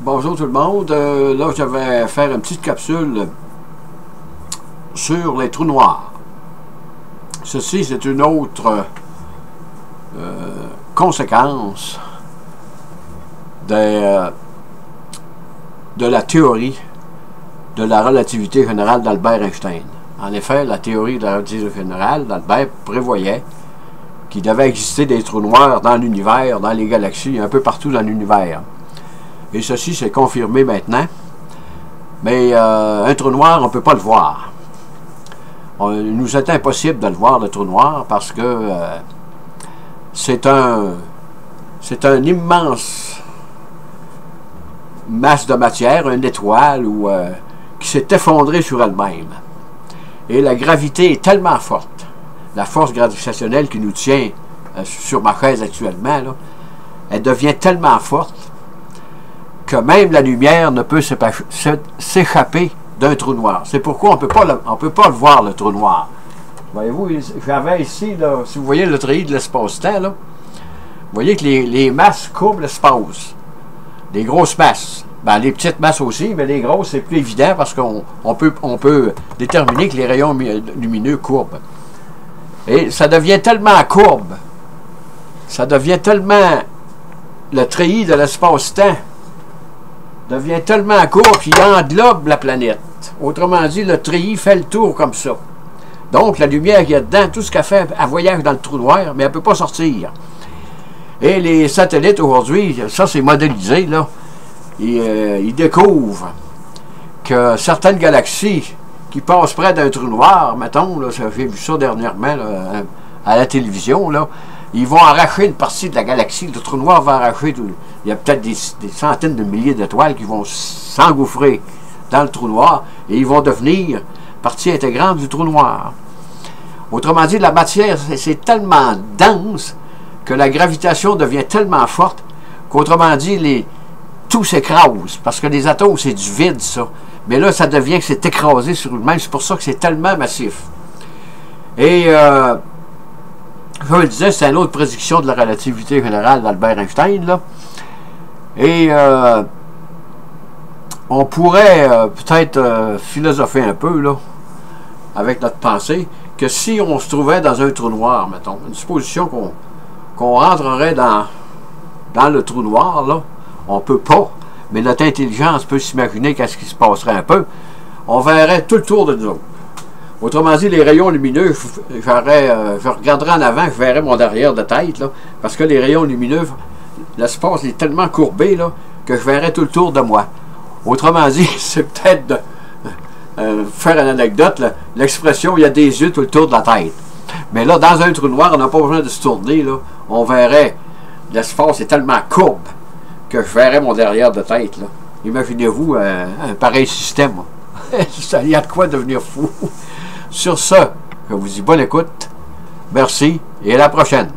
Bonjour tout le monde. Là, je vais faire une petite capsule sur les trous noirs. Ceci, c'est une autre conséquence de la théorie de la relativité générale d'Albert Einstein. En effet, la théorie de la relativité générale d'Albert prévoyait qu'il devait exister des trous noirs dans l'univers, dans les galaxies, un peu partout dans l'univers. Et ceci s'est confirmé maintenant. Mais un trou noir, on ne peut pas le voir. Il nous est impossible de le voir, le trou noir, parce que c'est un immense masse de matière, une étoile qui s'est effondrée sur elle-même. Et la gravité est tellement forte, la force gravitationnelle qui nous tient sur ma chaise actuellement, là, elle devient tellement forte que même la lumière ne peut s'échapper d'un trou noir. C'est pourquoi on peut pas le voir, le trou noir. Voyez-vous, j'avais ici, là, si vous voyez le treillis de l'espace-temps, là, vous voyez que les masses courbent l'espace. Les grosses masses. Ben, les petites masses aussi, mais les grosses, c'est plus évident parce qu'on peut déterminer que les rayons lumineux courbent. Et ça devient tellement courbe, ça devient tellement le treillis de l'espace-temps devient tellement court qu'il englobe la planète. Autrement dit, le treillis fait le tour comme ça. Donc, la lumière qu'il y a dedans, tout ce qu'elle fait, elle voyage dans le trou noir, mais elle ne peut pas sortir. Et les satellites, aujourd'hui, ça c'est modélisé, là, ils découvrent que certaines galaxies qui passent près d'un trou noir, mettons, j'ai vu ça dernièrement là, à la télévision, là, ils vont arracher une partie de la galaxie. Le trou noir va arracher. Il y a peut-être des centaines de milliers d'étoiles qui vont s'engouffrer dans le trou noir et ils vont devenir partie intégrante du trou noir. Autrement dit, la matière, c'est tellement dense que la gravitation devient tellement forte qu'autrement dit, tout s'écrase. Parce que les atomes, c'est du vide, ça. Mais là, ça devient que c'est écrasé sur lui-même. C'est pour ça que c'est tellement massif. Et je le disais, c'est une autre prédiction de la relativité générale d'Albert Einstein, là. Et on pourrait peut-être philosopher un peu, là, avec notre pensée, que si on se trouvait dans un trou noir, mettons, une supposition qu'on rentrerait dans le trou noir, là, on peut pas, mais notre intelligence peut s'imaginer qu'est-ce qui se passerait un peu, on verrait tout le tour de nous. Autrement dit, les rayons lumineux, je regarderais en avant, je verrais mon derrière de tête, là, parce que les rayons lumineux, l'espace est tellement courbé là, que je verrais tout le tour de moi. Autrement dit, c'est peut-être de faire une anecdote, l'expression « il y a des yeux tout le tour de la tête ». Mais là, dans un trou noir, on n'a pas besoin de se tourner, là. On verrait, l'espace est tellement courbe que je verrais mon derrière de tête. Imaginez-vous un pareil système. Il y a de quoi devenir fou. Sur ce, je vous dis bonne écoute, merci et à la prochaine.